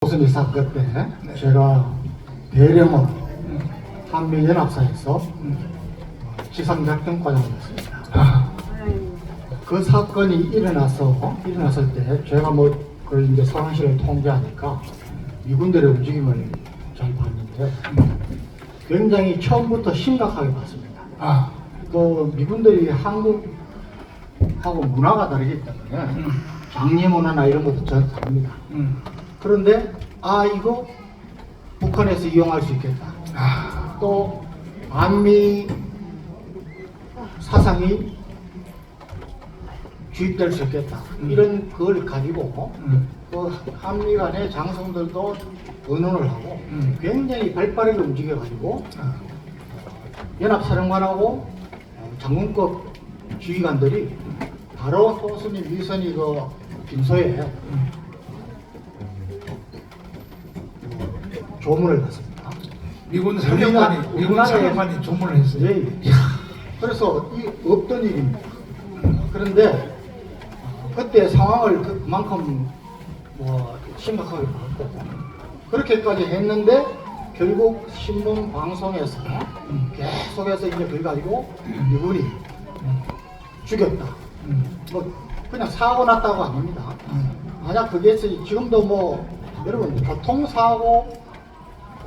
무슨 이 사건 때 제가 대령은 한미연합사에서 지상작전과장이었습니다. 그 사건이 일어났을 때 제가 그 이제 상황실을 통제하니까 미군들의 움직임을 잘 봤는데 굉장히 처음부터 심각하게 봤습니다. 그 미군들이 한국하고 문화가 다르기 때문에 장례 문화나 이런 것도 전 다릅니다. 그런데 이거 북한에서 이용할 수 있겠다. 또 반미 사상이 주입될 수 있겠다. 이런 걸 가지고 그 한미 간의 장성들도 의논을 하고 굉장히 발빠르게 움직여가지고 연합사령관하고 장군급 지휘관들이 바로 소수민 위선이 그 빈소에 조문을 했습니다. 미군 사령관이 조문을 했어요. 예. 그래서 이 없던 일입니다. 그런데 그때 상황을 그만큼 심각하게 봤고 그렇게까지 했는데 결국 신문 방송에서 계속해서 이제 그걸 가지고 미군이 죽였다. 그냥 사고 났다고 아닙니다. 만약 그게 지금도 여러분 교통사고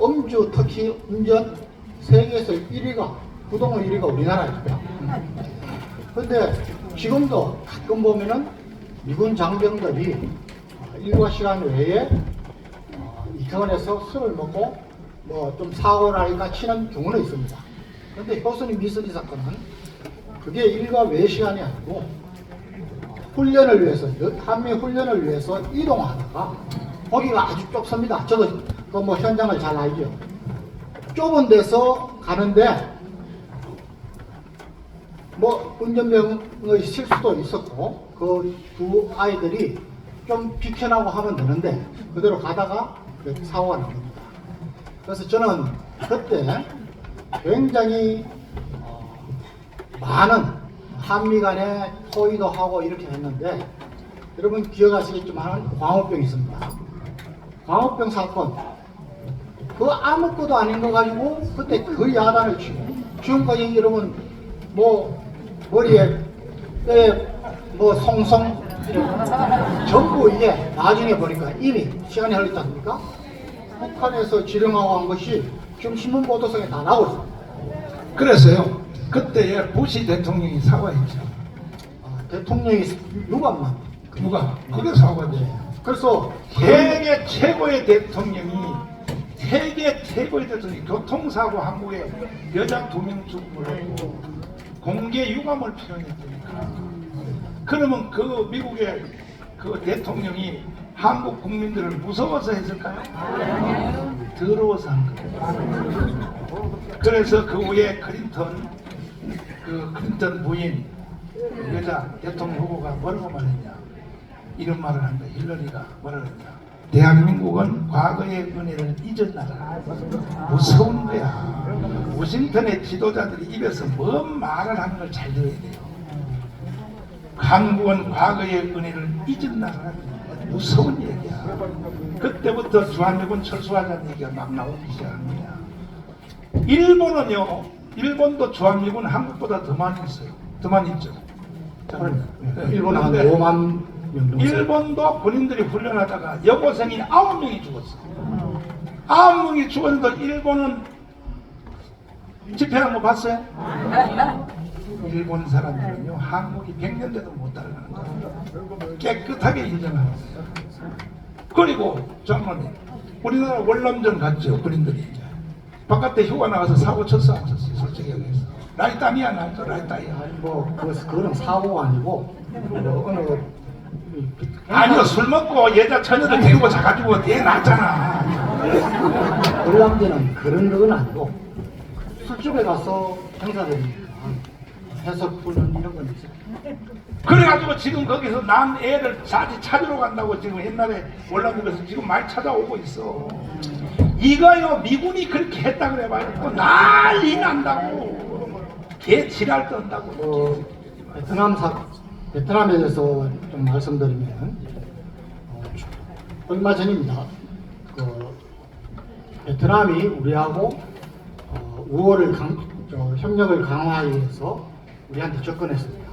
음주 특히 운전 세계에서 1위가 부동의 1위가 우리나라입니다. 근데 지금도 가끔 보면은 미군 장병들이 일과 시간 외에 이태원에서 술을 먹고 좀 사고를 하니까 치는 경우는 있습니다. 그런데 효순이 미스리 사건은 그게 일과 외 시간이 아니고 훈련을 위해서 한미 훈련을 위해서 이동하다가 거기가 아주 좁습니다. 저도 그 현장을 잘 알죠. 좁은 데서 가는데 운전병의 실수도 있었고 그 두 아이들이 좀 비켜나고 하면 되는데 그대로 가다가 사고가 난 겁니다. 그래서 저는 그때 굉장히 많은 한미 간에 토의도 하고 이렇게 했는데 여러분 기억하시겠지만 광우병이 있습니다. 광우병 사건 그거 아무것도 아닌 거 가지고 그때 그 야단을 치고 지금까지 여러분 머리에 뼈에 송송 전부 이게 나중에 보니까 이미 시간이 흘렀지 않습니까? 북한에서 지령하고 한 것이 지금 신문 보도성에 다 나오고 있습니다. 그래서요 그때에 부시 대통령이 사과했죠. 대통령이 누가 그게 사과지. 그래서 세계 최고의 대통령이 교통사고 한국에 여자 2명 죽음을 하고 공개 유감을 표현했으니까 그러면 그 미국의 그 대통령이 한국 국민들을 무서워서 했을까요? 더러워서 한 거예요. 그래서 그 후에 클린턴 부인 여자 대통령 후보가 뭐라고 말했냐 이런 말을 한다. 힐러리가 뭐라고 했냐 대한민국은 과거의 은혜를 잊었나라. 무서운 거야. 워싱턴의 지도자들이 입에서 뭔 말을 하는 걸 잘 들어야 돼요. 한국은 과거의 은혜를 잊었나라. 무서운 얘기야. 그때부터 주한미군 철수하자는 얘기가 막 나오기 시작합니다. 일본도 주한미군 한국보다 더 많이 있어요. 더 많이 있죠. 일본 한 5만 명 정도. 일본도 군인들이 훈련하다가 여고생이 9명이 죽었어. 9명이 죽었는데 일본은 집회한 거 봤어요? 일본 사람들은요 한국이 100년 돼도 못 따라가는 거예요. 깨끗하게 인정하는 거예요. 그리고 장관님 우리나라 월남전 갔죠. 군인들이 바깥에 휴가 나가서 사고 쳤어 안 쳤어요? 솔직히 얘기해서 라이따니야 나죠. 라이따니야. 그거는 사고가 아니고 아니요 술 먹고 여자 처녀들 데리고 자가지고 애 낳았잖아. 월남전은 그런 건 아니고 술집에 가서 행사들이니까 해석 훈련 이런 건 있어요. 그래가지고 지금 거기서 난 애를 자지 찾으러 간다고 지금 옛날에 월남전에서 지금 많이 찾아오고 있어. 이거요 미군이 그렇게 했다 그래봐요 또 난리 난다고 개 지랄 떤다고. 베트남에 대해서 좀 말씀드리면 얼마 전입니다. 베트남이 우리하고 협력을 강화하기 위해서 우리한테 접근했습니다.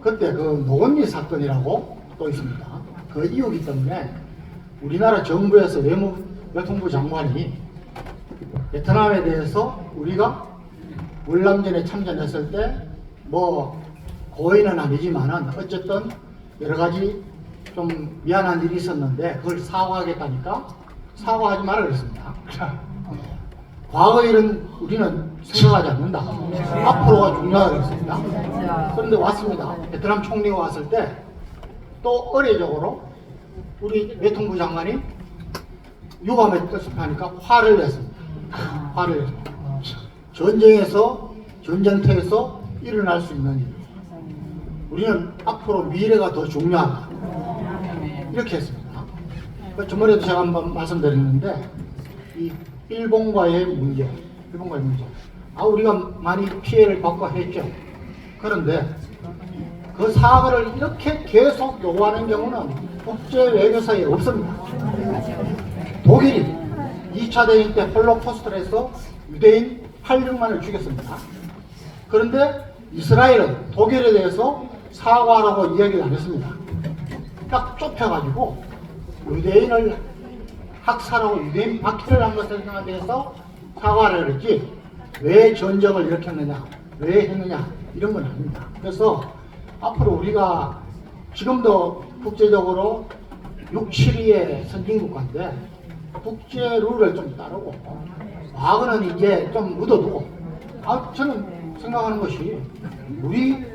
그때 그 노건리 사건이라고 또 있습니다. 그 이유기 때문에 우리나라 정부에서 외통부 장관이 베트남에 대해서 우리가 월남전에 참전했을 때 뭐 고의는 아니지만은 어쨌든 여러 가지 좀 미안한 일이 있었는데 그걸 사과하겠다니까 사과하지 말라 그랬습니다. 과거 일은 우리는 생각하지 않는다. 앞으로가 중요하다 그랬습니다. 그런데 왔습니다. 베트남 총리가 왔을 때 또 의례적으로 우리 외통부 장관이 유감의 뜻을 하니까 화를 냈습니다. 화를 냈습니다. 전쟁터에서 일어날 수 있는 일. 우리는 앞으로 미래가 더 중요하다. 이렇게 했습니다. 저번에도 제가 한번 말씀드렸는데 이 일본과의 문제. 우리가 많이 피해를 받고 했죠. 그런데 그 사과를 이렇게 계속 요구하는 경우는 국제 외교사에 없습니다. 독일이 2차 대전 때 홀로코스트를 해서 유대인 86만을 죽였습니다. 그런데 이스라엘은 독일에 대해서 사과라고 이야기를 안 했습니다. 딱 좁혀가지고 유대인을 학살하고 유대인 박해를 한 것에 대해서 사과를 했지 왜 전쟁을 일으켰느냐 왜 했느냐 이런 건 아닙니다. 그래서 앞으로 우리가 지금도 국제적으로 6, 7위의 선진국가인데 국제 룰을 좀 따르고 과거는 이제 좀 묻어두고 저는 생각하는 것이 우리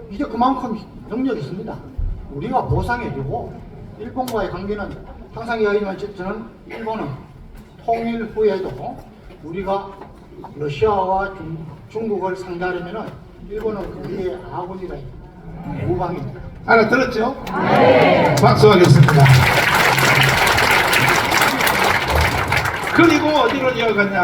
이제 그만큼 능력이 있습니다. 우리가 보상해주고 일본과의 관계는 항상 이야기하지만 저는 일본은 통일 후에도 우리가 러시아와 중국을 상대하려면 일본은 우리의 아군이다. 우방입니다. 알아들었죠? 네. 박수하겠습니다. 그리고 어디로 이어갔냐?